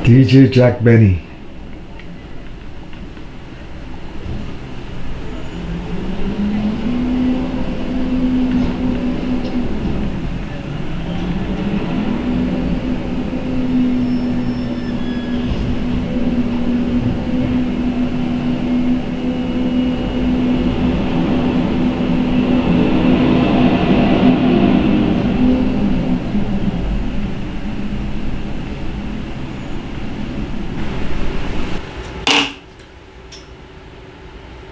DJ Jack Benny.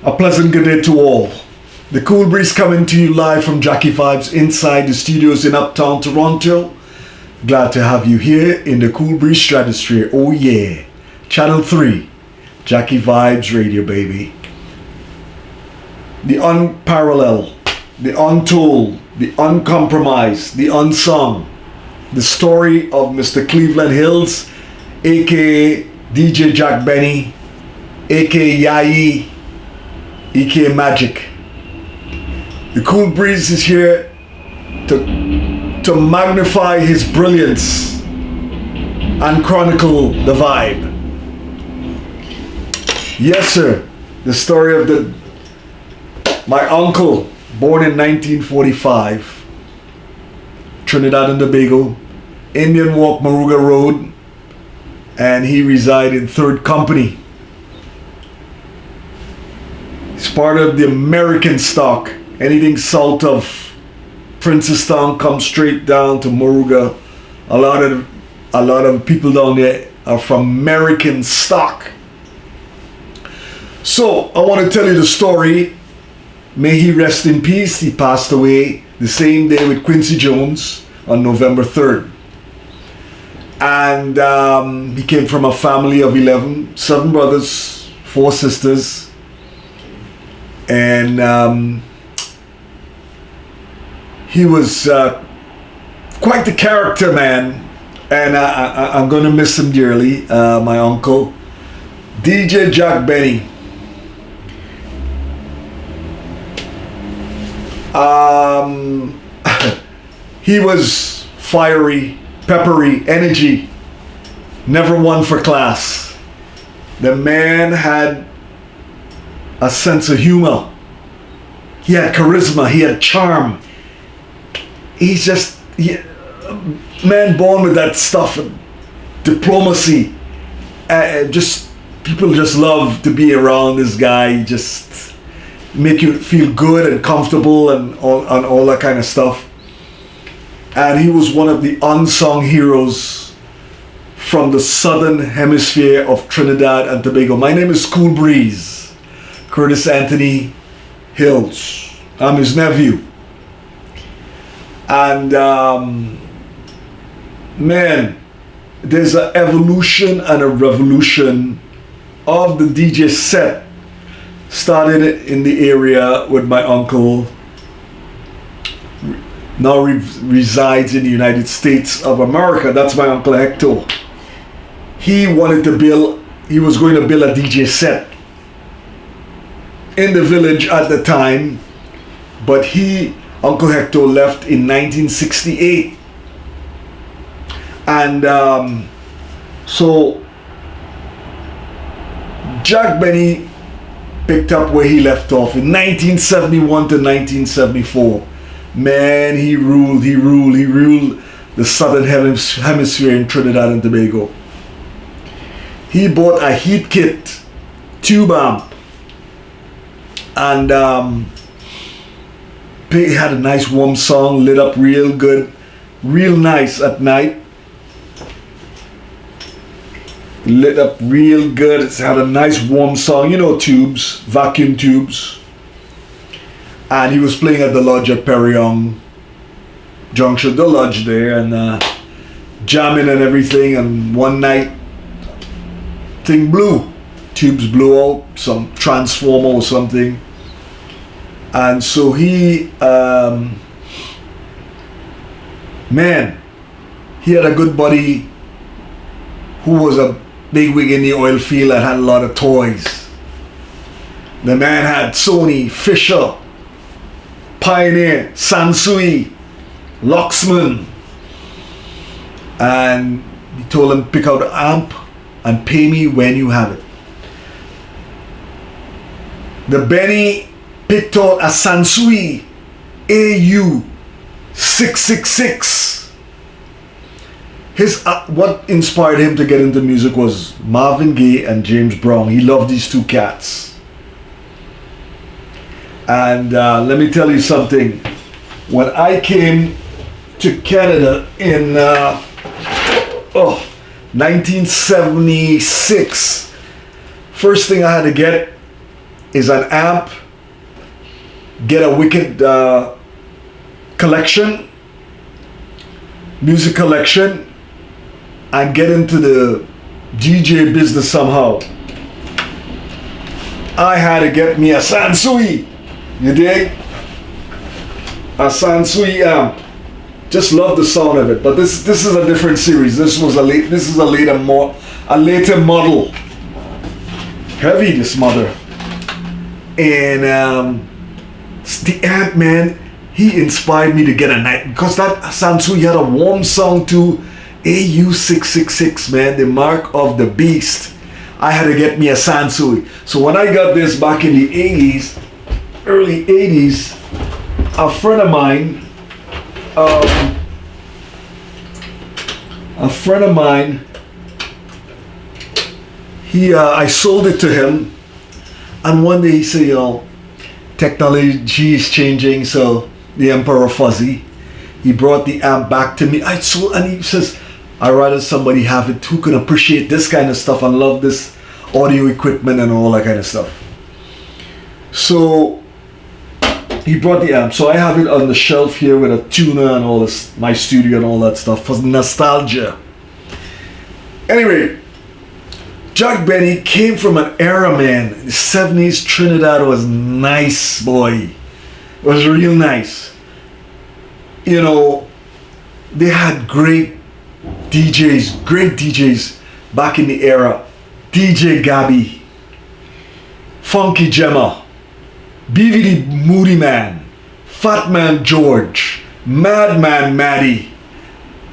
A pleasant good day to all. The Cool Breeze coming to you live from Jackie Vibes inside the studios in Uptown Toronto. Glad to have you here in the Cool Breeze Stratosphere. Oh yeah. Channel 3. Jackie Vibes Radio, baby. The unparalleled, the untold, the uncompromised, the unsung. The story of Mr. Cleveland Hills, aka DJ Jack Benny, aka Yai, aka Magic. The Cool Breeze is here to magnify his brilliance and chronicle the vibe. Yes, sir. The story of my uncle, born in 1945, Trinidad and Tobago, Indian Walk, Moruga Road, and he reside in 3rd Company. It's part of the American stock. Anything south of Princestown comes straight down to Moruga. A lot of people down there are from American stock. So I want to tell you the story. May he rest in peace. He passed away the same day with Quincy Jones on November 3rd. And he came from a family of 11, 7 brothers, 4 sisters. And he was quite the character, man. And I'm going to miss him dearly, my uncle. DJ Jack Benny. He was fiery, peppery, energy. Never one for class. The man had a sense of humor. He had charisma. He had charm. He's just man born with that stuff. Diplomacy. Just people just love to be around this guy. He just make you feel good and comfortable and all that kind of stuff. And he was one of the unsung heroes from the southern hemisphere of Trinidad and Tobago. My name is Cool Breeze. Curtis Anthony Hills. I'm his nephew. And man, there's an evolution and a revolution of the DJ set. Started in the area with my uncle. Now resides in the United States of America. That's my Uncle Hector. He was going to build a DJ set in the village at the time, but Uncle Hector left in 1968, and so Jack Benny picked up where he left off in 1971 to 1974. Man, he ruled the southern hemisphere in Trinidad and Tobago. He bought a heat kit tube amp. And he had a nice warm song, lit up real good, real nice at night. Lit up real good. It's had a nice warm song, tubes, vacuum tubes. And he was playing at the lodge at Perryong Junction, the lodge there, and jamming and everything. And one night, thing blew. Tubes blew out, some transformer or something. And so he had a good buddy who was a big wig in the oil field and had a lot of toys. The man had Sony, Fisher, Pioneer, Sansui, Luxman. And he told him pick out an amp and pay me when you have it. The Benny picked out a Sansui AU 666. His what inspired him to get into music was Marvin Gaye and James Brown. He loved these two cats. And let me tell you something. When I came to Canada in 1976, first thing I had to get is an amp, get a wicked music collection, and get into the DJ business somehow. I had to get me a Sansui, you dig? A Sansui amp. Just love the sound of it. But this is a different series. This is a later model. Heavy, this mother. And the amp, man, he inspired me to get a night, because that Sansui had a warm sound to AU666, man, the mark of the beast. I had to get me a Sansui. So when I got this back in the 80s, early 80s, a friend of mine, I sold it to him, and one day he said, technology is changing, so the Emperor Fuzzy, he brought the amp back to me. And he says, I'd rather somebody have it who can appreciate this kind of stuff and love this audio equipment and all that kind of stuff. So he brought the amp. So I have it on the shelf here with a tuner and all this, my studio and all that stuff for nostalgia. Anyway, Jack Benny came from an era, man. In the 70s, Trinidad was nice, boy. It was real nice. You know, they had great DJs back in the era. DJ Gabby, Funky Gemma, BVD Moody Man, Fat Man George, Madman Maddie,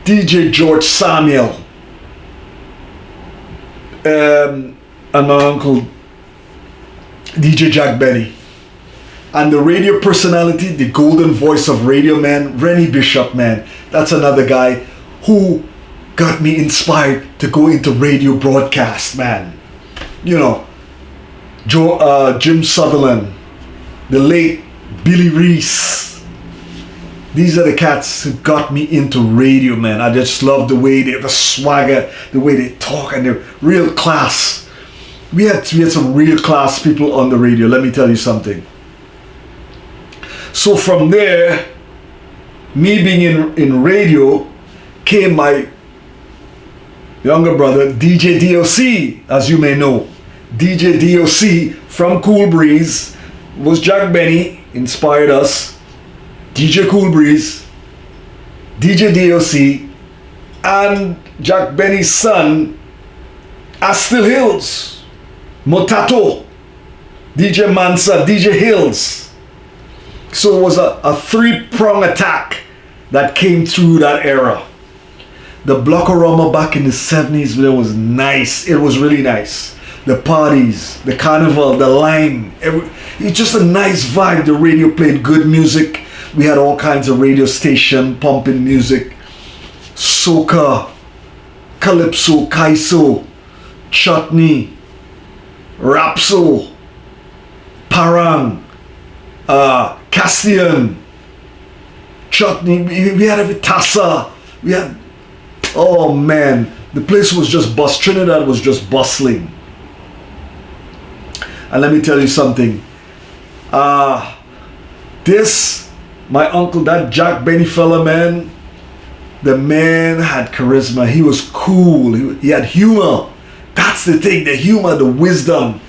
DJ George Samuel, and my uncle DJ Jack Benny, and the radio personality, the golden voice of radio, man, Rennie Bishop, man. That's another guy who got me inspired to go into radio broadcast, man. You know, Jim Sutherland, the late Billy Reese. These are the cats who got me into radio, man. I just love the way the swagger, the way they talk, and the real class. We had some real class people on the radio, let me tell you something. So from there, me being in radio, came my younger brother, DJ DOC, as you may know. DJ DOC from Cool Breeze was Jack Benny, inspired us. DJ Cool Breeze, DJ DOC, and Jack Benny's son, Astil Hills, Motato, DJ Mansa, DJ Hills. So it was a three-prong attack that came through that era. The Blockorama back in the 70s, it was nice. It was really nice. The parties, the carnival, the line. It's just a nice vibe. The radio played good music. We had all kinds of radio station pumping music. Soca, Calypso, Kaiso, Chutney, Rapso, Parang, Castian, Chutney. We had every Tassa. We had, oh man, the place was just Trinidad was just bustling. And let me tell you something. My uncle, that Jack Benny fella, man, the man had charisma. He was cool. He had humor. That's the thing, the humor, the wisdom.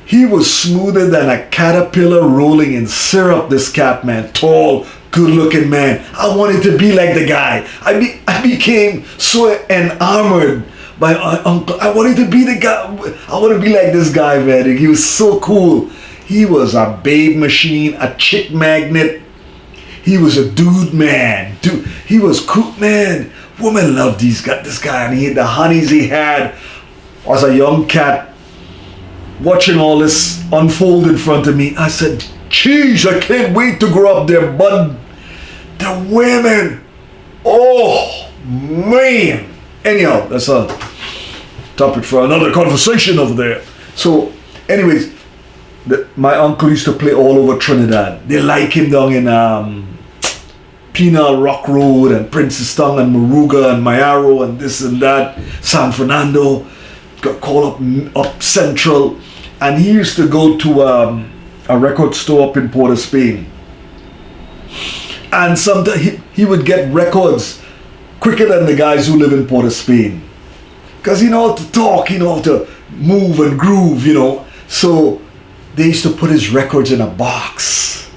He was smoother than a caterpillar rolling in syrup, this cat, man. Tall, good-looking man. I wanted to be like the guy. I became so enamored by my uncle. I wanted to be the guy. I want to be like this guy, man. He was so cool. He was a babe machine, a chick magnet. He was a dude, man. Dude, he was cool, man. Women loved this guy, and the honeys he had. as a young cat, watching all this unfold in front of me, I said, geez, I can't wait to grow up there, but the women, oh man. Anyhow, that's a topic for another conversation over there. So, anyways, my uncle used to play all over Trinidad. They like him down in Penal Rock Road and Princestown and Moruga and Mayaro and this and that, San Fernando, got called up Central, and he used to go to a record store up in Port of Spain, and sometimes he would get records quicker than the guys who live in Port of Spain, because he know how to talk, he know how to move and groove, you know. So they used to put his records in a box,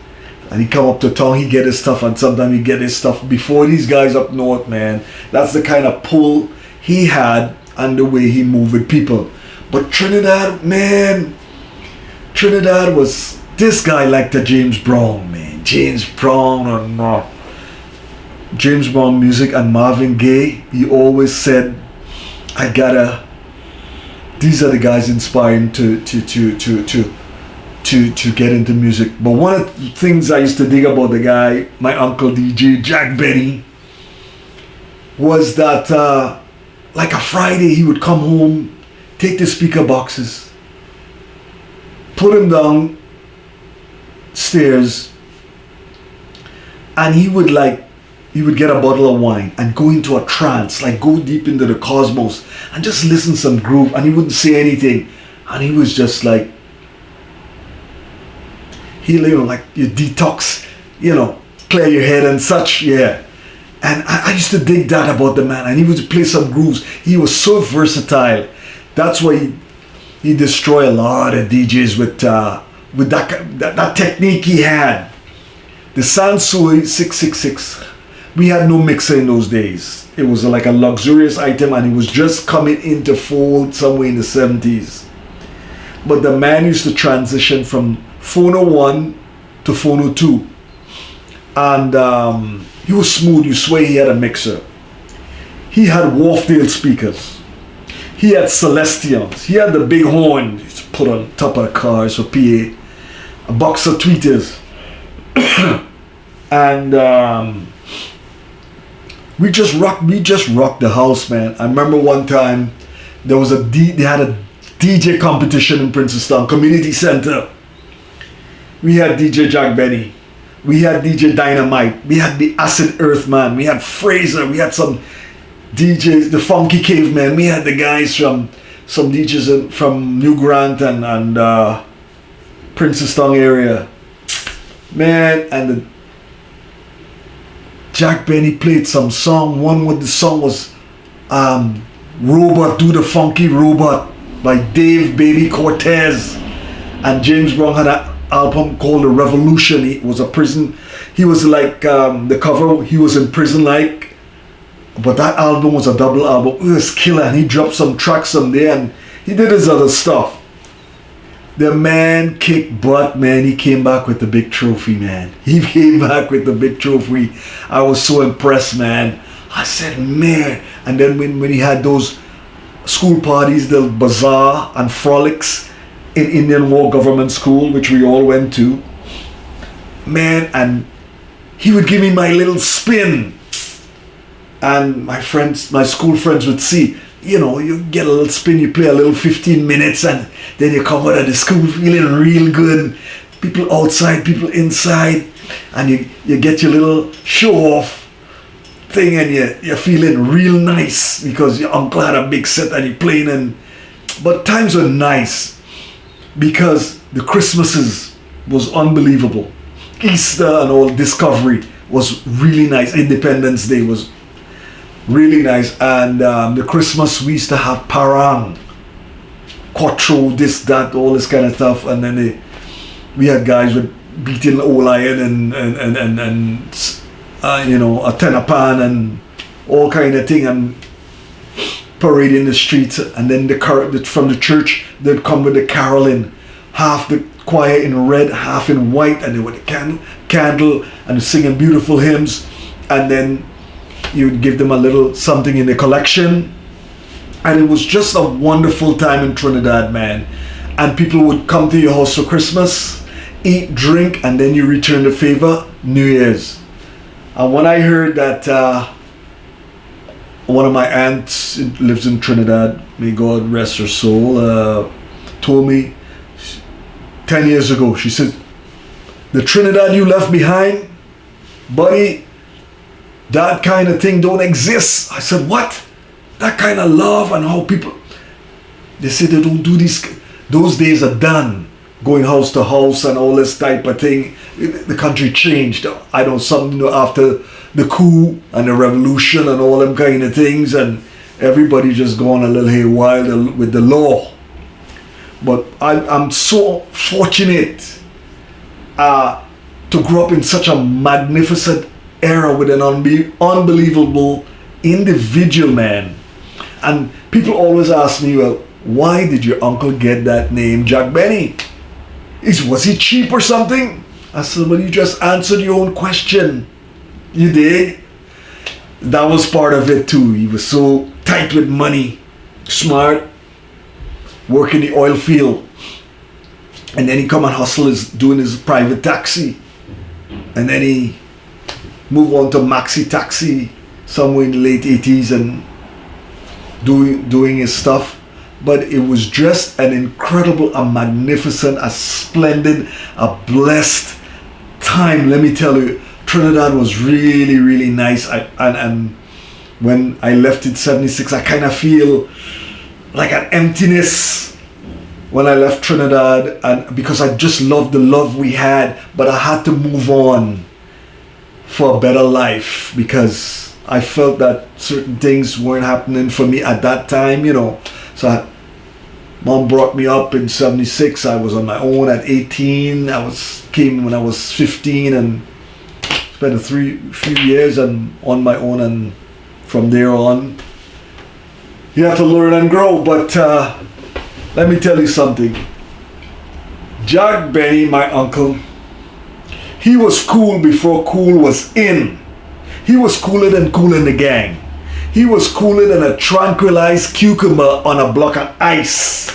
and he'd come up to town, he'd get his stuff, and sometimes he'd get his stuff before these guys up north, man. That's the kind of pull he had and the way he moved with people. But Trinidad, man, Trinidad was, this guy liked the James Brown, man. James Brown and James Brown music and Marvin Gaye. He always said, these are the guys inspiring to get into music. But one of the things I used to dig about the guy, my uncle DJ Jack Benny, was that like a Friday he would come home, take the speaker boxes, put them down stairs, and he would get a bottle of wine and go into a trance, like go deep into the cosmos and just listen some groove, and he wouldn't say anything, and he was just like, like you detox, clear your head and such, yeah. And I used to dig that about the man, and he would play some grooves. He was so versatile. That's why he destroyed a lot of DJs with that technique he had. The Sansui 666. We had no mixer in those days. It was like a luxurious item, and it was just coming into fold somewhere in the 70s. But the man used to transition from Phono 1 to Phono 2. And he was smooth. You swear he had a mixer. He had Wharfdale speakers. He had Celestions. He had the big horn to put on top of the cars for PA. A box of tweeters. And we just rocked the house, man. I remember one time they had a DJ competition in Princestown Community Center. We had DJ Jack Benny. We had DJ Dynamite. We had the Acid Earthman. We had Fraser. We had some DJs, the Funky Caveman. We had the guys from some DJs from New Grant and Princestown area. Man, and the Jack Benny played some song. One with the song was Robot Do the Funky Robot by Dave Baby Cortez. And James Brown had an album called The Revolution. He was a prison. He was like the cover, he was in prison like. But that album was a double album. It was killer, and he dropped some tracks on there, and he did his other stuff. The man kicked butt, man. He came back with the big trophy, man. He came back with the big trophy. I was so impressed, man. I said, man. And then when he had those school parties, the bazaar and frolics in Indian War Government School, which we all went to, man, and he would give me my little spin. And my school friends would see, you get a little spin, you play a little 15 minutes, and then you come out of the school feeling real good. People outside, people inside, and you get your little show-off thing, and you're feeling real nice because your uncle had a big set and you're playing. But times were nice because the Christmases was unbelievable. Easter and all, Discovery was really nice. Independence Day was really nice, and the Christmas we used to have parang, quattro, this, that, all this kind of stuff, and then we had guys with beating old iron and a tenor pan and all kind of thing, and parading the streets, and then from the church they'd come with the caroling, half the choir in red, half in white, and they with the candle and singing beautiful hymns, and then you would give them a little something in the collection, And it was just a wonderful time in Trinidad, man. And people would come to your house for Christmas, eat, drink, and then you return the favor New Year's. And when I heard that one of my aunts lives in Trinidad, may God rest her soul, told me 10 years ago, she said, the Trinidad you left behind, buddy, that kind of thing don't exist. I said, what? That kind of love and how people, they say they don't do this. Those days are done. Going house to house and all this type of thing. The country changed. I don't something after the coup and the revolution and all them kind of things, and everybody just gone a little haywire with the law. But I'm so fortunate to grow up in such a magnificent era with an unbelievable individual, man. And people always ask me, well, why did your uncle get that name, Jack Benny? Was he cheap or something? I said, well, you just answered your own question. You did. That was part of it too. He was so tight with money, smart, work in the oil field. And then he come and hustle doing his private taxi. And then he moved on to maxi taxi somewhere in the late 80s and doing his stuff. But it was just an incredible, a magnificent, a splendid, a blessed time. Let me tell you, Trinidad was really, really nice. And when I left in 76, I kind of feel like an emptiness when I left Trinidad, and because I just loved the love we had, but I had to move on for a better life because I felt that certain things weren't happening for me at that time, you know. So mom brought me up in 76. I was on my own at 18. Came when I was 15 and spent a few years and on my own, and from there on you have to learn and grow. But let me tell you something. Jack Benny, my uncle, he was cool before cool was in. He was cooler than Kool in the Gang. He was cooler than a tranquilized cucumber on a block of ice.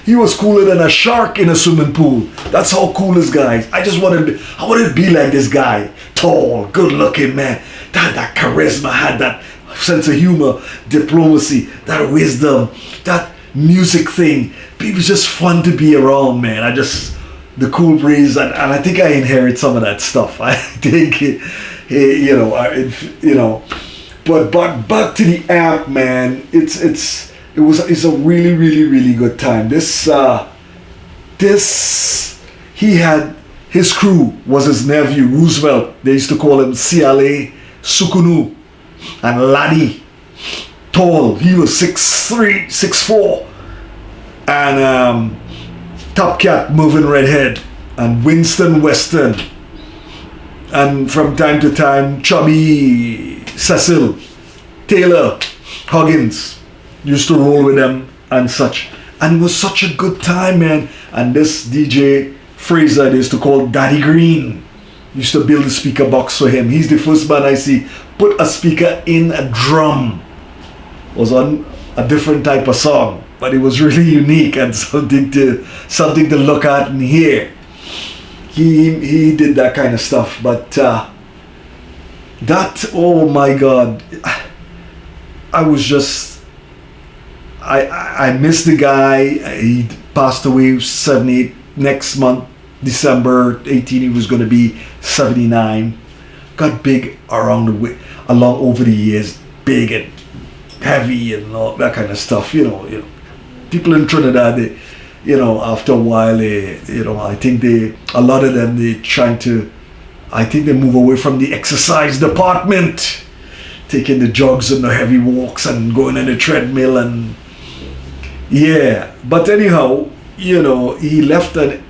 He was cooler than a shark in a swimming pool. That's how cool this guy is. I wanted to be like this guy. Tall, good looking, man. That charisma, had that sense of humor, diplomacy, that wisdom, that music thing. It was just fun to be around, man. The cool breeze, and I think I inherit some of that stuff. I think But back to the amp, man. It's a really, really, really good time. He had his crew was his nephew Roosevelt. They used to call him Siale Sukunu, and Laddie, tall. He was 6'3", 6'4", and Top Cat, Moving Redhead, and Winston Weston, and from time to time Chubby Cecil Taylor Huggins used to roll with them and such, and it was such a good time, man. And this DJ Fraser, they used to call Daddy Green, used to build a speaker box for him. He's the first man I see put a speaker in a drum. Was on a different type of song, but it was really unique and something to look at and hear. He did that kind of stuff, but oh my God, I missed the guy. He passed away 78 next month, December 18. He was going to be 79. Got big along over the years, big and heavy and all that kind of stuff. You know, people in Trinidad, after a while, I think a lot of them, they move away from the exercise department, taking the jogs and the heavy walks and going on the treadmill, and yeah. But anyhow, he left an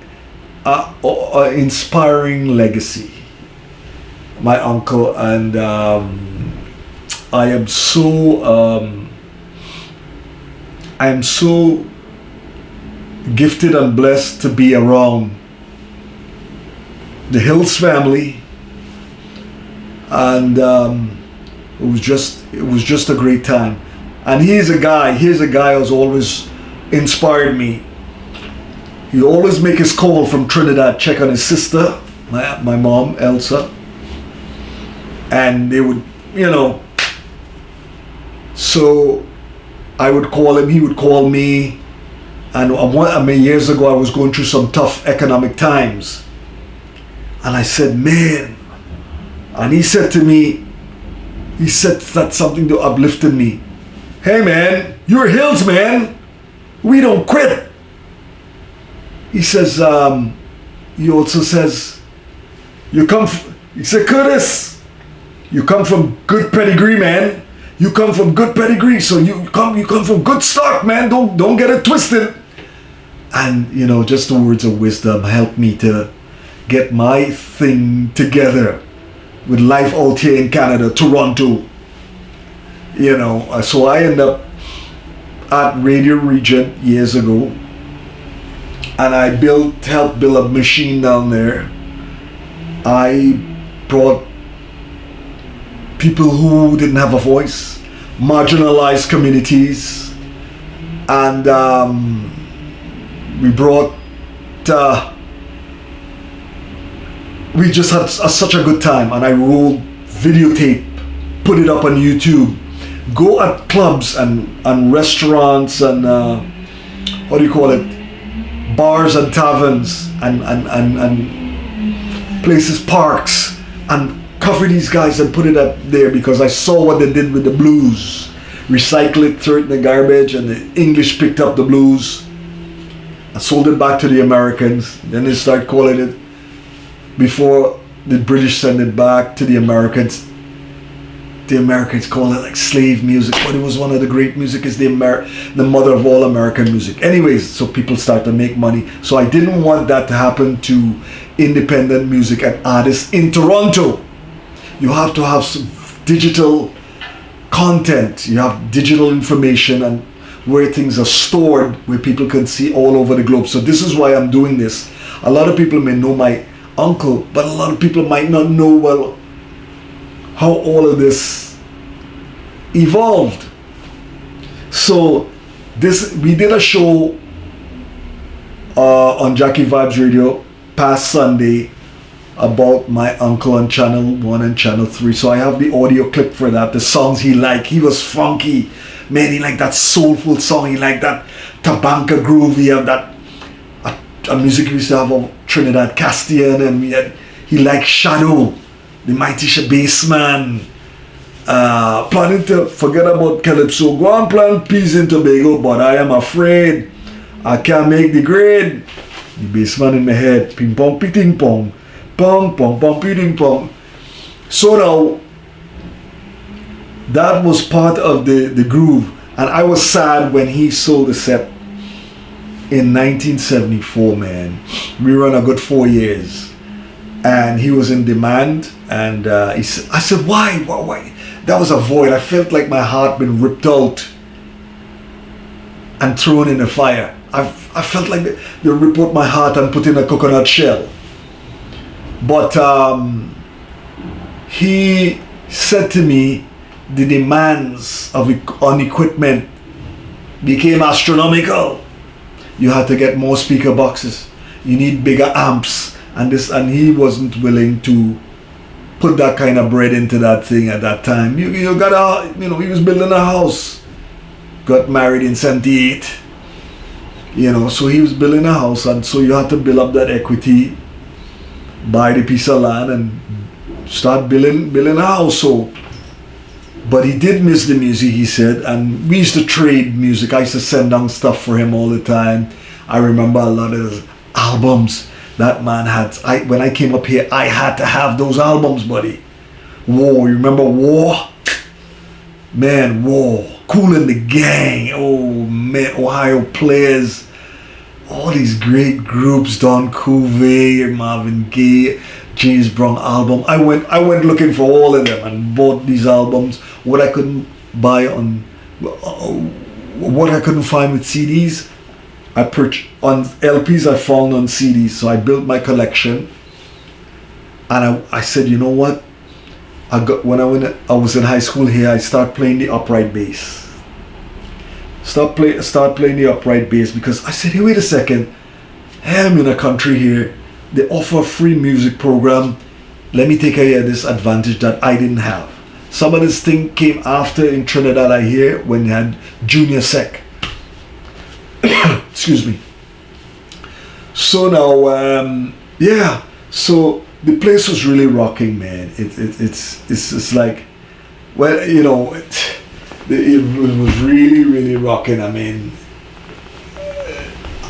inspiring legacy, my uncle, and I am so gifted and blessed to be around the Hills family, and it was just a great time. And here's a guy who's always inspired me. He always make his call from Trinidad, check on his sister, my mom, Elsa. And they would, so I would call him, he would call me. And years ago, I was going through some tough economic times. And I said, man, and he said to me, he said that something to uplifted me. Hey man, you're Hills, man. We don't quit. He says, he also says, he said, Curtis, you come from good pedigree, man. You come from good pedigree, so you come from good stock, man. Don't get it twisted. And just the words of wisdom helped me to get my thing together with life out here in Canada, Toronto. So I ended up at Radio Regent years ago, and I helped build a machine down there. I brought people who didn't have a voice, marginalized communities, and we brought we just had such a good time. And I rolled videotape, put it up on YouTube, go at clubs and restaurants and bars and taverns and places, parks, and cover these guys and put it up there, because I saw what they did with the blues. Recycle it, throw it in the garbage, and the English picked up the blues. I sold it back to the Americans. Then they started calling it, before the British sent it back to the Americans call it like slave music, but it was one of the great music. Is the mother of all American music. Anyways, so people start to make money. So I didn't want that to happen to independent music and artists in Toronto. You have to have some digital content. You have digital information and where things are stored, where people can see all over the globe. So this is why I'm doing this. A lot of people may know my uncle, but a lot of people might not know well how all of this evolved. So we did a show on Jackie Vibes Radio past Sunday about my uncle on Channel 1 and Channel 3. So I have the audio clip for that, the songs he liked. He was funky, man. He liked that soulful song. He liked that Tabanka groove. He had that a music we used to have of Trinidad Castian, and he liked Shadow, the Mighty Bassman. Planning to forget about Calypso, go and plant peas in Tobago, but I am afraid I can't make the grade. The bassman in my head, ping pong, pitting pong, pong pong pong, pitting pong. So now that was part of the groove, and I was sad when he sold the set in 1974, man. We ran a good 4 years, and he was in demand. And I said, why? That was a void. I felt like my heart been ripped out and thrown in the fire. I felt like they ripped out my heart and put in a coconut shell. But he said to me, the demands on equipment became astronomical. You had to get more speaker boxes. You need bigger amps, and he wasn't willing to put that kind of bread into that thing at that time. He was building a house. Got married in 78. So he was building a house, and so you had to build up that equity, buy the piece of land, and start building a house. So, but he did miss the music, he said, and we used to trade music. I used to send down stuff for him all the time. I remember a lot of his albums that man had. When I came up here, I had to have those albums, buddy. War, you remember War? Man, War. Kool and the Gang. Oh man, Ohio Players. All these great groups, Don Covey, Marvin Gaye, James Brown album. I went looking for all of them and bought these albums. What I couldn't buy what I couldn't find with CDs, I purchased on LPs. I found on CDs. So I built my collection, and I said, you know what? When I was in high school here, I started playing the upright bass. start playing the upright bass, because I said, hey, wait a second, I'm in a country here, they offer a free music program, let me take this advantage that I didn't have. Some of this thing came after in Trinidad, I hear, when they had Junior Sec. Excuse me. So now, yeah, so the place was really rocking, man. It's like, well, you know, it was really, really rocking. I mean,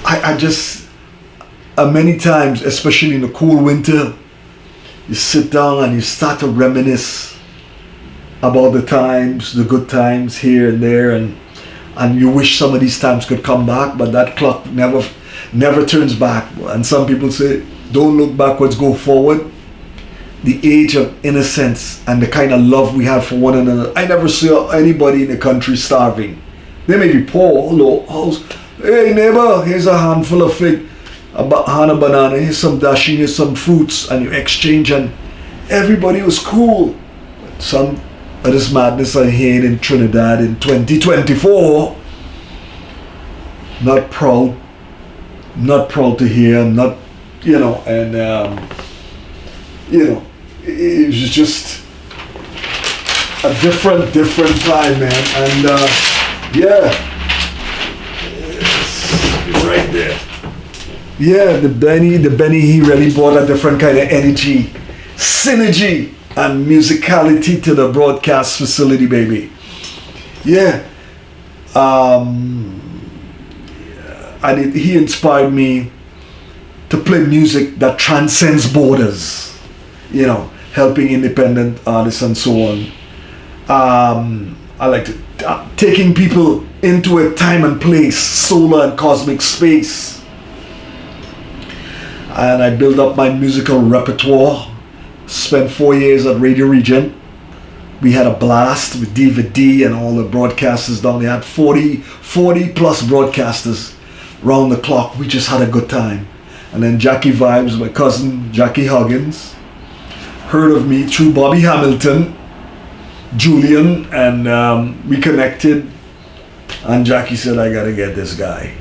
I just, many times, especially in the cool winter, you sit down and you start to reminisce about the times, the good times here and there, and you wish some of these times could come back, but that clock never turns back. And some people say, don't look backwards, go forward. The age of innocence and the kind of love we have for one another. I never saw anybody in the country starving. They may be poor, low house. Hey neighbor, here's a handful of fig, a hand of banana, here's some dashing, here's some fruits, and you exchange, and everybody was cool. But some of this madness I hear in Trinidad in 2024, not proud to hear, not, you know, and you know, it was just a different time, man. And yeah, it's right there. Yeah, the Benny, he really brought a different kind of energy, synergy, and musicality to the broadcast facility, baby. Yeah. And he inspired me to play music that transcends borders. You know, helping independent artists and so on. I like to taking people into a time and place, solar and cosmic space. And I built up my musical repertoire. Spent 4 years at Radio Regent. We had a blast with DVD and all the broadcasters down there. Had 40 plus broadcasters round the clock. We just had a good time. And then Jackie Vibes, my cousin Jackie Huggins, heard of me through Bobby Hamilton, Julian, and we connected, and Jackie said, I gotta get this guy.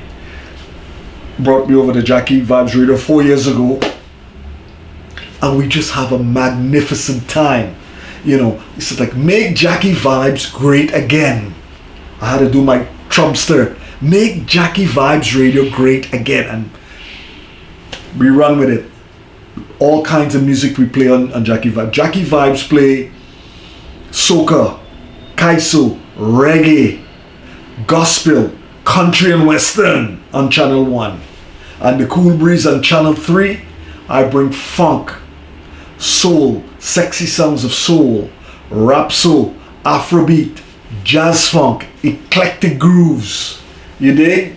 Brought me over to Jackie Vibes Radio 4 years ago, and we just have a magnificent time. You know, it's like, make Jackie Vibes great again. I had to do my Trumpster, make Jackie Vibes Radio great again, and we run with it. All kinds of music we play on Jackie Vibes. Jackie Vibes play soca, kaiso, reggae, gospel, country and western on Channel 1. And the Cool Breeze on Channel 3, I bring funk, soul, sexy sounds of soul, rap soul, Afrobeat, jazz funk, eclectic grooves. You dig?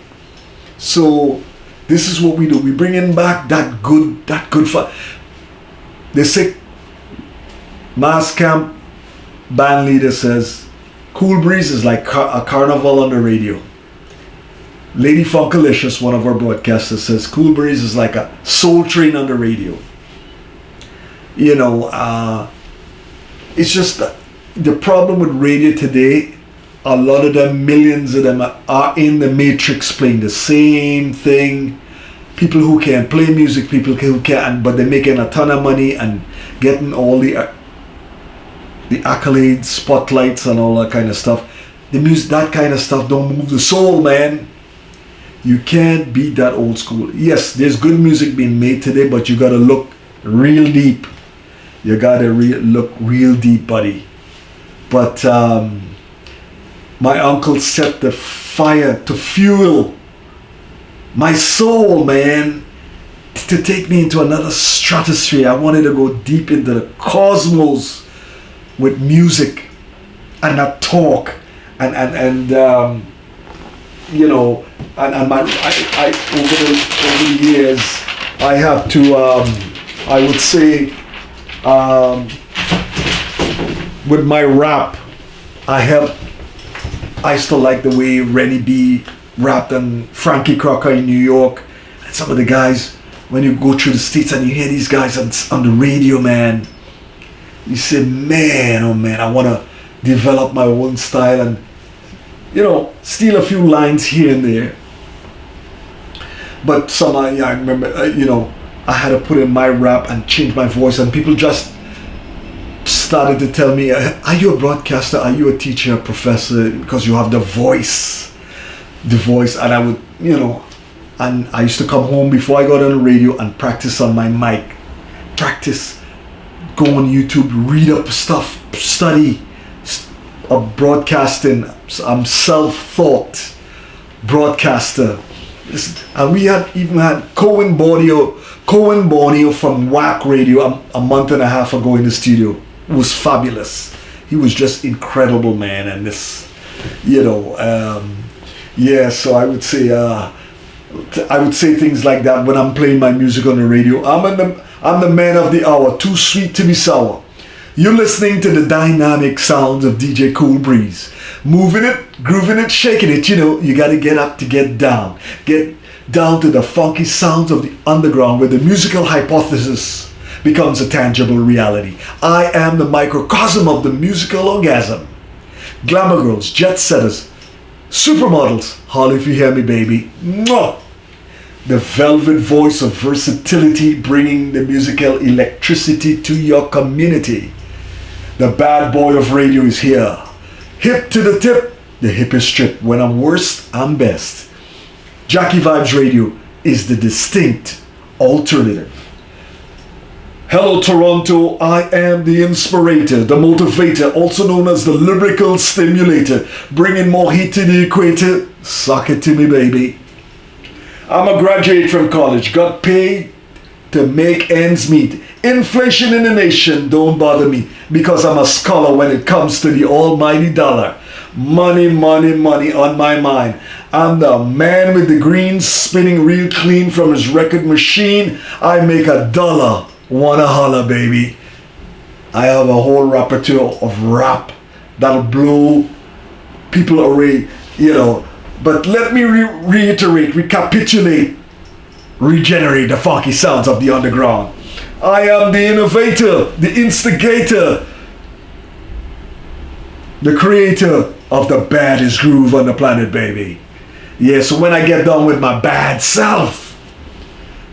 So this is what we do. We bring in back that good fun. They say, Mass Camp band leader says, Cool Breeze is like a carnival on the radio. Lady Funkalicious, one of our broadcasters, says Cool Breeze is like a soul train on the radio. You know, it's just the problem with radio today. A lot of them, millions of them, are in the matrix playing the same thing. People who can play music, people who can, but they're making a ton of money and getting all the accolades, spotlights, and all that kind of stuff. The music, that kind of stuff, don't move the soul, man. You can't beat that old school. Yes, there's good music being made today, but you gotta look real deep. You gotta look real deep, buddy. But my uncle set the fire to fuel my soul, man, to take me into another stratosphere. I wanted to go deep into the cosmos with music and not talk and you know, and my I over the years I have to I would say with my rap I still like the way Rennie B rapped and Frankie Crocker in New York, and some of the guys, when you go through the States and you hear these guys on the radio, man, you say, man, oh man, I want to develop my own style. And steal a few lines here and there. But I remember, I had to put in my rap and change my voice, and people just started to tell me, are you a broadcaster? Are you a teacher, a professor? Because you have the voice. And I would, and I used to come home before I got on the radio and practice on my mic. Go on YouTube, read up stuff, study of broadcasting. I'm self-taught broadcaster. And we even had Cohen Borneo from WAC Radio a month and a half ago in the studio. It was fabulous. He was just incredible, man. And this, so I would say things like that when I'm playing my music on the radio. I'm the man of the hour, too sweet to be sour. You're listening to the dynamic sounds of DJ Cool Breeze. Moving it, grooving it, shaking it, you gotta get up to get down. Get down to the funky sounds of the underground where the musical hypothesis becomes a tangible reality. I am the microcosm of the musical orgasm. Glamour girls, jet setters, supermodels, holler if you hear me, baby. Mwah! The velvet voice of versatility, bringing the musical electricity to your community. The bad boy of radio is here. Hip to the tip, the hippest strip. When I'm worst, I'm best. Jackie Vibes Radio is the distinct alternative. Hello Toronto, I am the inspirator, the motivator, also known as the lyrical stimulator, bringing more heat to the equator. Suck it to me, baby. I'm a graduate from college, got paid to make ends meet. Inflation in the nation don't bother me because I'm a scholar when it comes to the almighty dollar. Money, money, money on my mind. I'm the man with the green spinning real clean from his record machine. I make $1. Wanna holla, baby. I have a whole repertoire of rap that'll blow people away, But let me reiterate, recapitulate, regenerate the funky sounds of the underground. I am the innovator, the instigator, the creator of the baddest groove on the planet, baby. Yeah, so when I get done with my bad self,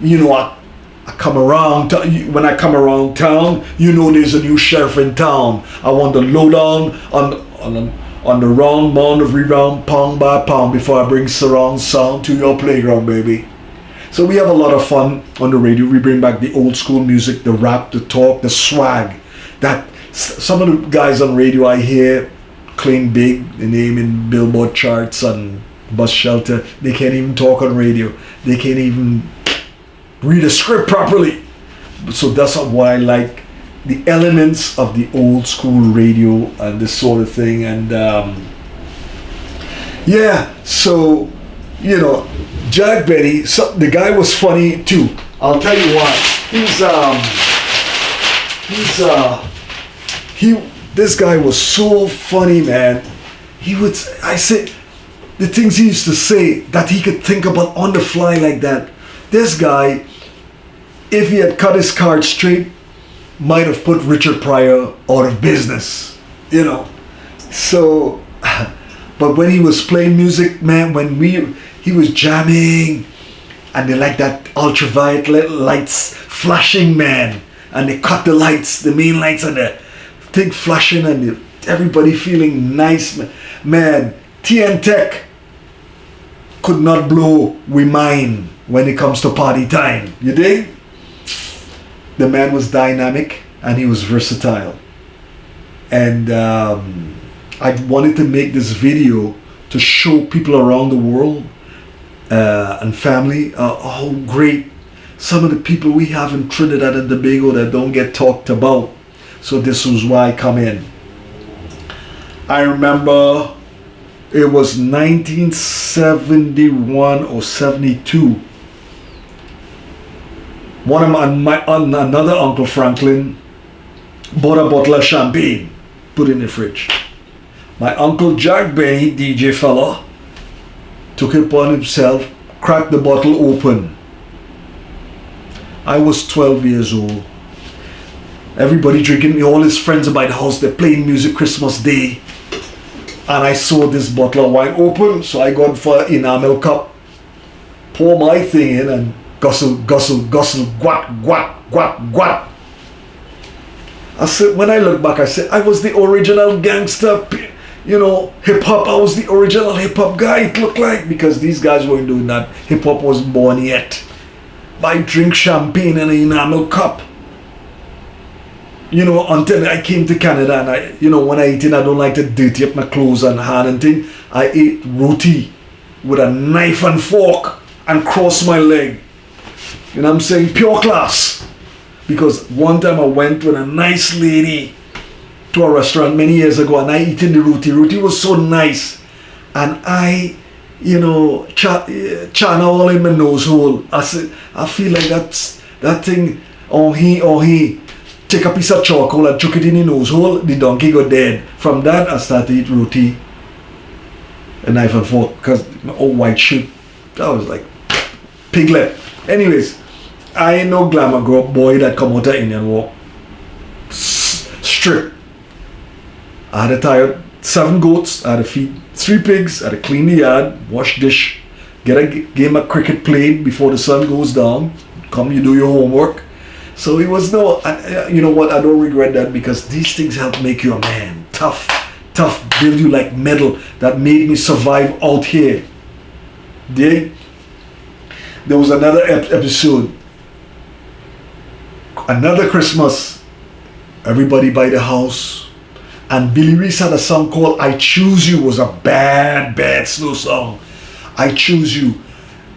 I come around, when I come around town, there's a new sheriff in town. I want the lowdown on the round mound of reround, pound by pound, before I bring surround sound to your playground, baby. So we have a lot of fun on the radio. We bring back the old school music, the rap, the talk, the swag. That some of the guys on radio I hear claim big, the name in Billboard charts and Bus Shelter. They can't even talk on radio. They can't even read a script properly. So that's why I like the elements of the old school radio and this sort of thing. And Jack Benny, the guy was funny too. I'll tell you why. This guy was so funny, man. The things he used to say that he could think about on the fly like that. This guy, if he had cut his card straight, might have put Richard Pryor out of business, So, but when he was playing music, man, he was jamming, and they like that ultraviolet lights flashing, man, and they cut the lights, the main lights, and the thing flashing, and everybody feeling nice, man. TN Tech could not blow we mind when it comes to party time. You dig? The man was dynamic and he was versatile. And I wanted to make this video to show people around the world and family how great some of the people we have in Trinidad and Tobago that don't get talked about. So this was why I come in. I remember it was 1971 or 72. Another Uncle Franklin bought a bottle of champagne, put in the fridge. My Uncle Jack Benny, DJ fella, took it upon himself, cracked the bottle open. I was 12 years old. Everybody drinking, all his friends are by the house, they're playing music Christmas Day. And I saw this bottle of wine open, so I got for an enamel cup, pour my thing in and guzzle, guzzle, guzzle, guat, guat, guat, guat. I said, when I look back, I said, I was the original gangster, you know, hip hop. I was the original hip hop guy, it looked like, because these guys weren't doing that. Hip hop wasn't born yet. I drink champagne in an enamel cup. You know, until I came to Canada, and I, you know, when I eat it, I don't like to dirty up my clothes and hand and thing. I ate roti with a knife and fork and cross my leg. You know what I'm saying? Pure class. Because one time I went with a nice lady to a restaurant many years ago, and I eaten the roti. Roti was so nice. And I, you know, chana all in my nose hole. I said, I feel like that thing, oh he. Take a piece of charcoal and chuck it in the nose hole, the donkey got dead. From that, I started to eat roti, a knife and fork, because my old white shoe, that was like piglet. Anyways, I ain't no glamour girl boy that come out of Indian walk. Strict. I had to tie 7 goats, I had to feed 3 pigs, I had to clean the yard, wash dish, get a game of cricket played before the sun goes down. Come, you do your homework. So it was no, you know what, I don't regret that, because these things help make you a man. Tough, build you like metal that made me survive out here. There was another episode, another Christmas, everybody by the house, and Billy Reese had a song called I Choose You. Was a bad slow song. I Choose You.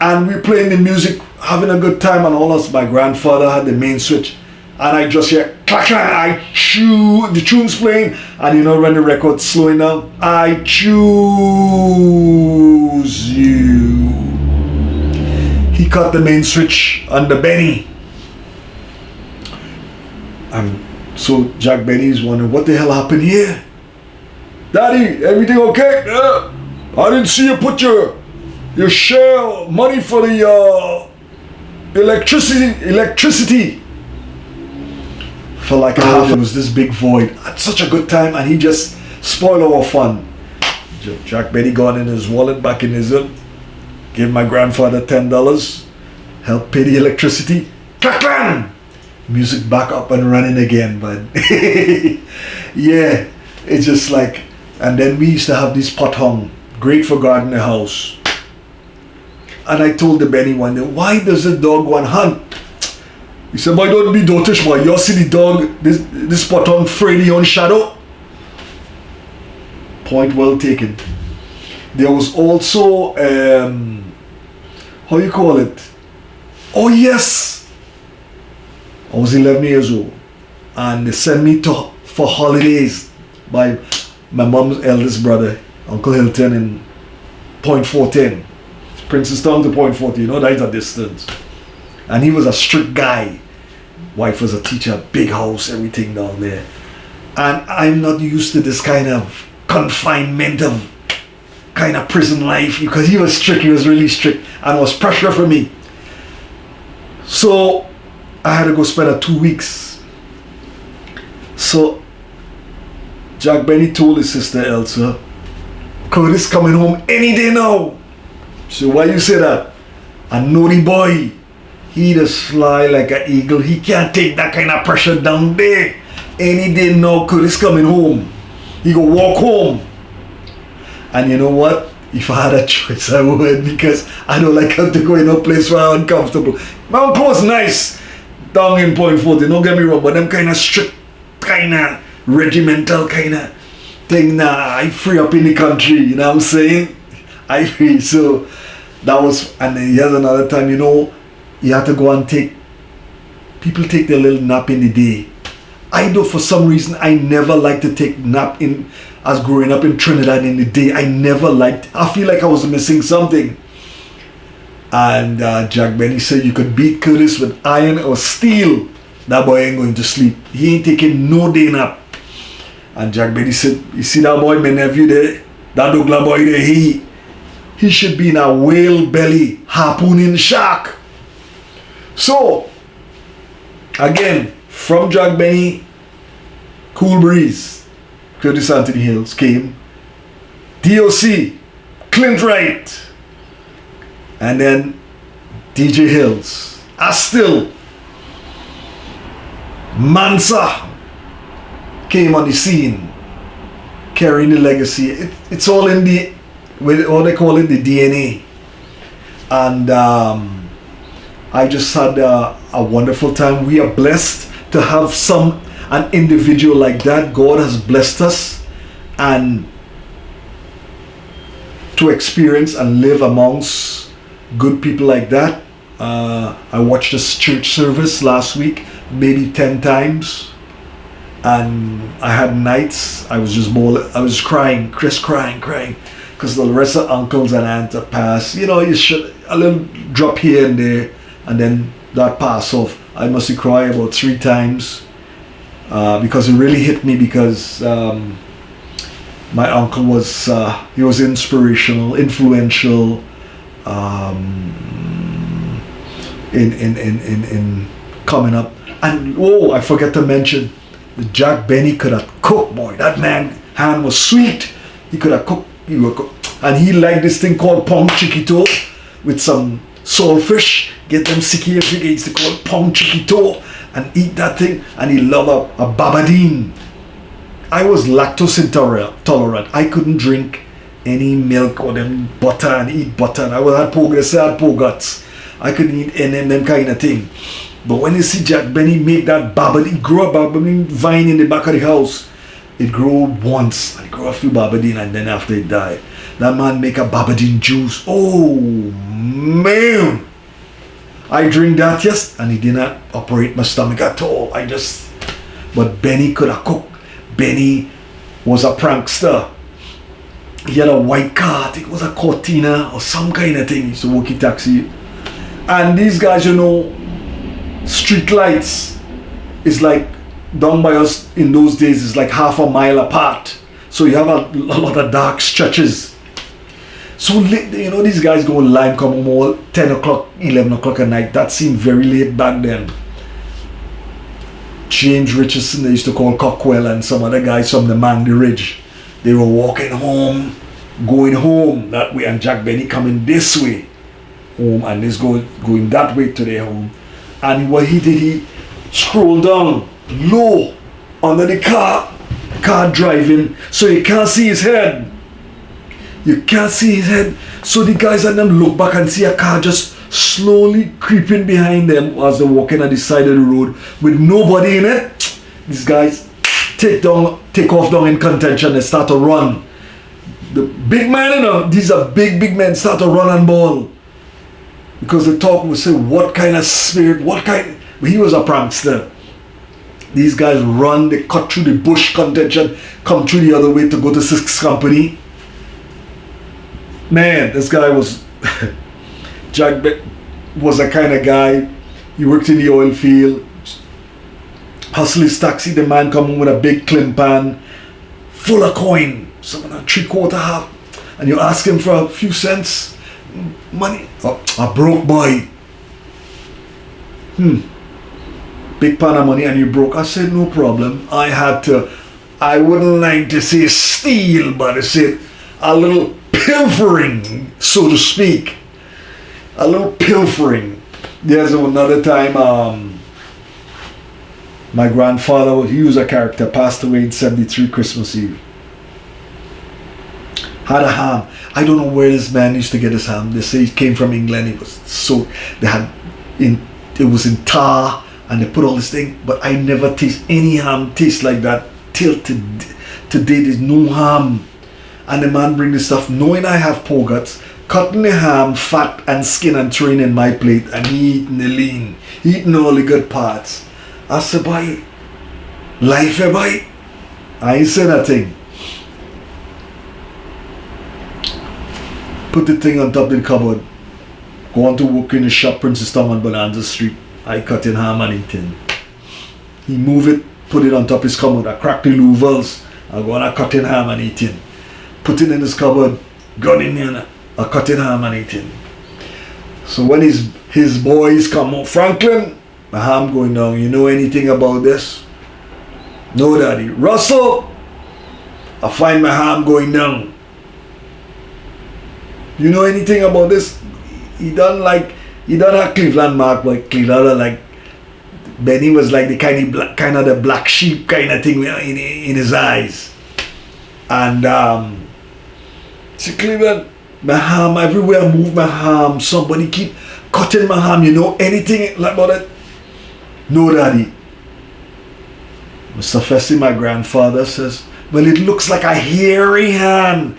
And we playing the music, having a good time, and all us, my grandfather had the main switch, and I just hear clack clack, I choose, the tune's playing, and you know when the record's slowing down, I choose you. He cut the main switch on the Benny. And so Jack Benny's wondering, what the hell happened here? Daddy, everything okay? Yeah. I didn't see you put your share money for the electricity. For like a half, it was this big void. Had such a good time, and he just spoiled our fun. Jack Benny got in his wallet, back in his gave my grandfather $10, helped pay the electricity. Clack clang! Music back up and running again, but yeah, it's just like. And then we used to have this pot hung, great for gardening the house. And I told the Benny one day, why does the dog want hunt? He said, boy, don't be dotish, boy. You see the dog, this spot on Freddy on shadow? Point well taken. There was also, how you call it? Oh yes! I was 11 years old. And they sent me for holidays by my mom's eldest brother, Uncle Hilton, in Point 410. Princestown to Point 40, you know, that's a distance. And he was a strict guy. Wife was a teacher, big house, everything down there. And I'm not used to this kind of confinement of kind of prison life, because he was strict, he was really strict, and it was pressure for me. So I had to go spend 2 weeks. So Jack Benny told his sister Elsa, Curtis coming home any day now. So why you say that? A naughty boy, he just fly like an eagle. He can't take that kind of pressure down there. Any day now, Curtis coming home. He go walk home. And you know what? If I had a choice, I would, because I don't like how to go in a place where I'm uncomfortable. My uncle was nice down in Point 40, don't get me wrong, but them kind of strict, kind of regimental kind of thing. Nah, I free up in the country, you know what I'm saying? I free. So that was, and then here's another time, you know, you have to go and people take their little nap in the day. I do, for some reason, I never liked to take nap in, as growing up in Trinidad in the day. I never liked, I feel like I was missing something. And Jack Benny said you could beat Curtis with iron or steel. That boy ain't going to sleep. He ain't taking no day nap. And Jack Benny said, you see that boy, my nephew there, that Douglas boy there, he should be in a whale belly harpooning shark. So, again, from Jack Benny, Cool Breeze, Curtis Anthony Hills came DOC, Clint Wright, and then DJ Hills. Still, Mansa came on the scene, carrying the legacy. It's all in the, what they call it, the DNA. And I just had a wonderful time. We are blessed to have an individual like that. God has blessed us, and to experience and live amongst good people like that. I watched this church service last week maybe 10 times, and I had nights I was just crying, because the rest of uncles and aunts had passed. You know, you should a little drop here and there, and then that pass off. I must have cried about 3 times because it really hit me, because my uncle was he was inspirational, influential in coming up. And I forget to mention, Jack Benny could have cooked, boy. That man hand was sweet. He could have cooked. And he liked this thing called pong chiquito with some saltfish. Get them sicky every day. He used to call it pong chiquito and eat that thing. And he loved a babadine. I was lactose intolerant. I couldn't drink any milk or them butter and eat butter. And I had poor guts. I couldn't eat any of them kind of thing. But when you see Jack Benny make that babadine, grow a babadine vine in the back of the house. It grew once, and it grew a few babadine, and then after it died, that man make a babadine juice. Oh man, I drink that, yes, and it did not operate my stomach at all. But Benny could have cooked. Benny was a prankster. He had a white car. I think it was a Cortina or some kind of thing. He used to work in taxi. And these guys, you know, street lights is like, down by us in those days, is like half a mile apart. So you have a lot of dark stretches. So, you know, these guys go live, come home all 10 o'clock, 11 o'clock at night. That seemed very late back then. James Richardson, they used to call Cockwell, and some other guys from the Mandy Ridge. They were walking home, going home that way, and Jack Benny coming this way home, and this going that way to their home. And what he did, he scrolled down low under the car driving, so you can't see his head. You can't see his head. So the guys and them look back and see a car just slowly creeping behind them as they're walking on the side of the road with nobody in it. These guys take off down in contention. They start to run. The big man, you know, these are big men, start to run and ball. Because the talk would say, what kind of spirit, he was a prankster. These guys run, they cut through the bush contention, come through the other way to go to Sixth Company. Man, this guy was, Jack was a kind of guy, he worked in the oil field, hustle his taxi, the man come home with a big clean pan, full of coin, some of that 3/4 half, and you ask him for a few cents, money, a broke boy. Big pan of money and you broke. I said, no problem. I wouldn't like to say steal, but I said a little pilfering, so to speak. A little pilfering. There's another time, my grandfather, he was a character, passed away in 73 Christmas Eve. Had a ham. I don't know where this man used to get his ham. They say he came from England. It was in tar, and they put all this thing, but I never taste any ham taste like that till today. There's no ham. And the man bring this stuff, knowing I have poor guts, cutting the ham, fat and skin, and throwing in my plate, and he eating the lean, eating all the good parts. I said, boy, life a boy. I ain't say nothing. Put the thing on top of the cupboard. Go on to work in the shop, Princess Tom on Bonanza Street. I cut in ham and eating. He move it, put it on top of his cupboard. I crack the louvers. I go and I cut in ham and eating. Put it in his cupboard. Got in there. I cut in ham and eating. So when his boys come home, Franklin, my ham going down. You know anything about this? No, Daddy. Russell, I find my ham going down. You know anything about this? He done have Cleveland mark, but Cleveland like Benny was like the kind of the black sheep kind of thing in his eyes. And see Cleveland, my arm everywhere I move, my arm. Somebody keep cutting my arm. You know anything about it? No, Daddy. Mr. Fessy, my grandfather, says, well, it looks like a hairy hand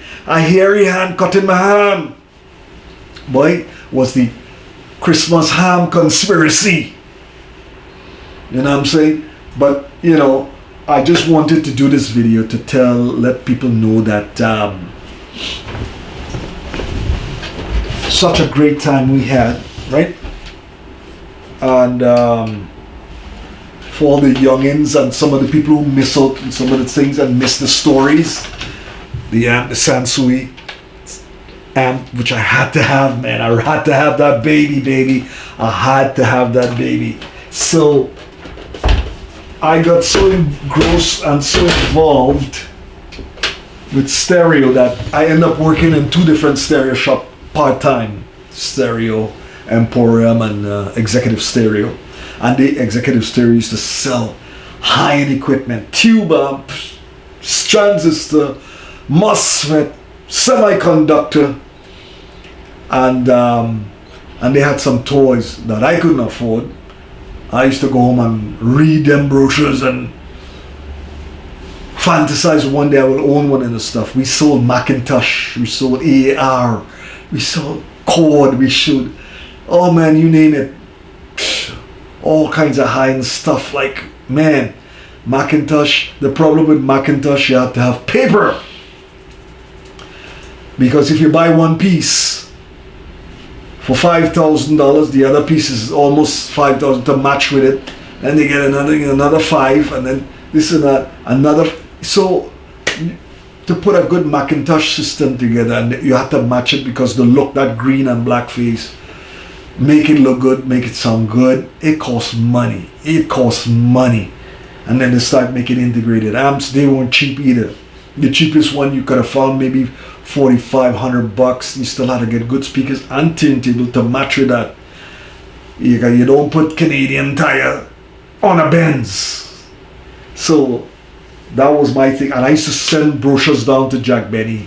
cutting my arm. Boy, was the Christmas ham conspiracy. You know what I'm saying? But, you know, I just wanted to do this video to let people know that such a great time we had, right? And for all the youngins and some of the people who miss out on some of the things and miss the stories, the amp, the Sansui amp, which I had to have, man. I had to have that baby. I had to have that baby. So I got so engrossed and so involved with stereo that I ended up working in 2 different stereo shops part-time. Stereo Emporium and Executive Stereo. And the Executive Stereo used to sell high-end equipment, tube amp, transistor, MOSFET, semiconductor, and they had some toys that I couldn't afford. I used to go home and read them brochures and fantasize one day I will own one of the stuff. We sold Macintosh, we sold AR, we sold Cord, we sold, oh man, you name it. All kinds of high-end stuff. Like, man, Macintosh, the problem with Macintosh, you have to have paper, because if you buy one piece for $5,000, the other piece is almost $5,000 to match with it, and they get another 5, and then this and that, another. So to put a good Macintosh system together, and you have to match it, because the look, that green and black face, make it look good, make it sound good, it costs money. And then they start making integrated amps. They weren't cheap either. The cheapest one you could have found maybe $4,500. You still had to get good speakers and turntable to match with that. You don't put Canadian Tire on a Benz. So that was my thing. And I used to send brochures down to Jack Benny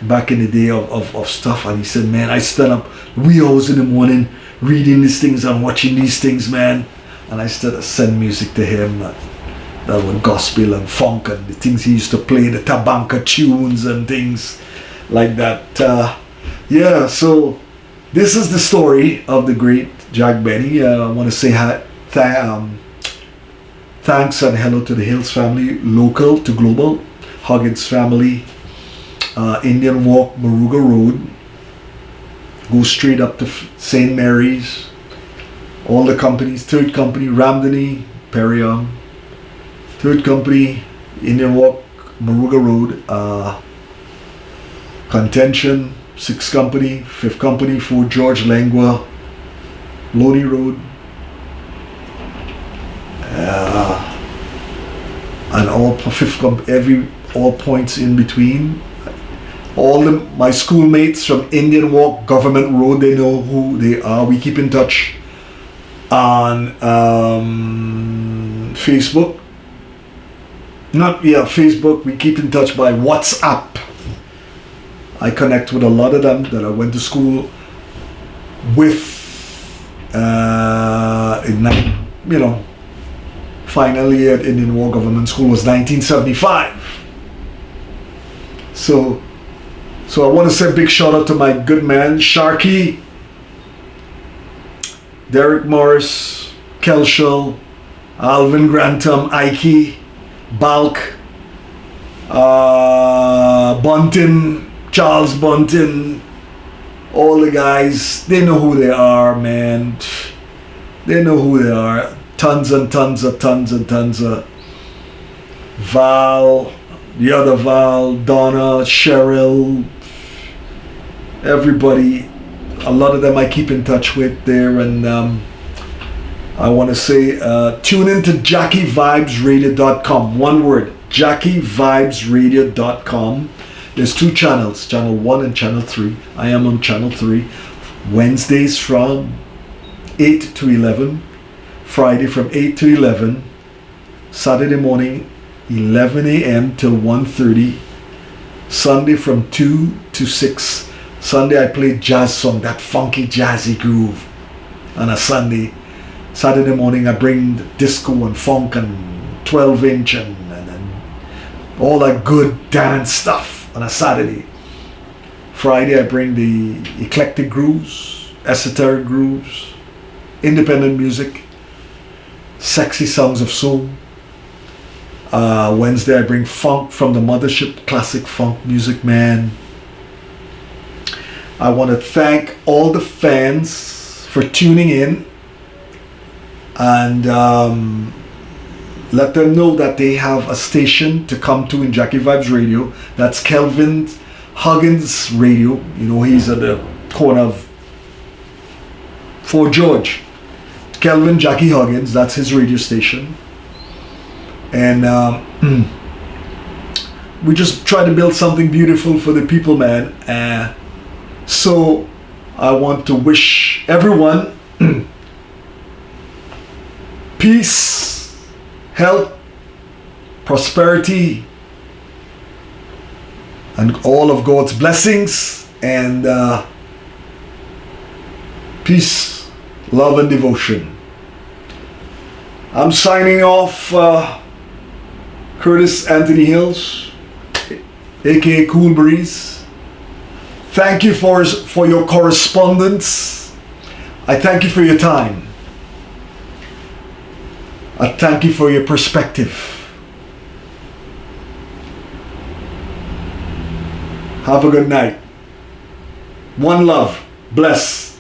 back in the day of stuff. And he said, man, I stand up wee hours in the morning reading these things and watching these things, man. And I started to send music to him that were gospel and funk and the things he used to play, the Tabanka tunes and things like that. Yeah, so this is the story of the great Jack Benny. I want to say thanks and hello to the Hills family, local to global, Huggins family, Indian Walk, Moruga Road. Go straight up to St. Mary's. All the companies, third company, Ramdani, Perion. Third company, Indian Walk, Moruga Road. Contention, sixth company, fifth company, Fort George, Lengua, Loney Road. And all fifth company, all points in between. All my schoolmates from Indian Walk, Government Road, they know who they are. We keep in touch on Facebook. Facebook. We keep in touch by WhatsApp. I connect with a lot of them that I went to school with. Final year at Indian Walk Government School was 1975. So I want to say a big shout out to my good man, Sharky, Derek Morris, Kelshel, Alvin Grantham, Ike, Balk, Bunton, Charles Bunton, all the guys. They know who they are, man. They know who they are. Tons and tons of Val, the other Val, Donna, Cheryl, everybody. A lot of them I keep in touch with there, and I want to say tune into JackieVibesRadio.com. One word, JackieVibesRadio.com. There's two channels, channel 1 and channel 3. I am on channel 3. Wednesdays from 8 to 11. Friday from 8 to 11. Saturday morning 11 a.m. till 1:30. Sunday from 2 to 6. Sunday I play jazz song, that funky jazzy groove on a Sunday. Saturday morning I bring the disco and funk and 12-inch and all that good dance stuff on a Saturday. Friday I bring the eclectic grooves, esoteric grooves, independent music, sexy songs of soul. Wednesday I bring funk from the mothership, classic funk music, man. I want to thank all the fans for tuning in and let them know that they have a station to come to in Jackie Vibes Radio. That's Kelvin Huggins Radio. You know, he's at the corner of Fort George. Kelvin Jackie Huggins, that's his radio station. And we just try to build something beautiful for the people, man. So I want to wish everyone peace, health, prosperity, and all of God's blessings, and peace, love, and devotion. I'm signing off, Curtis Anthony Hills, aka Cool Breeze. Thank you for your correspondence. I thank you for your time. I thank you for your perspective. Have a good night. One love. Bless.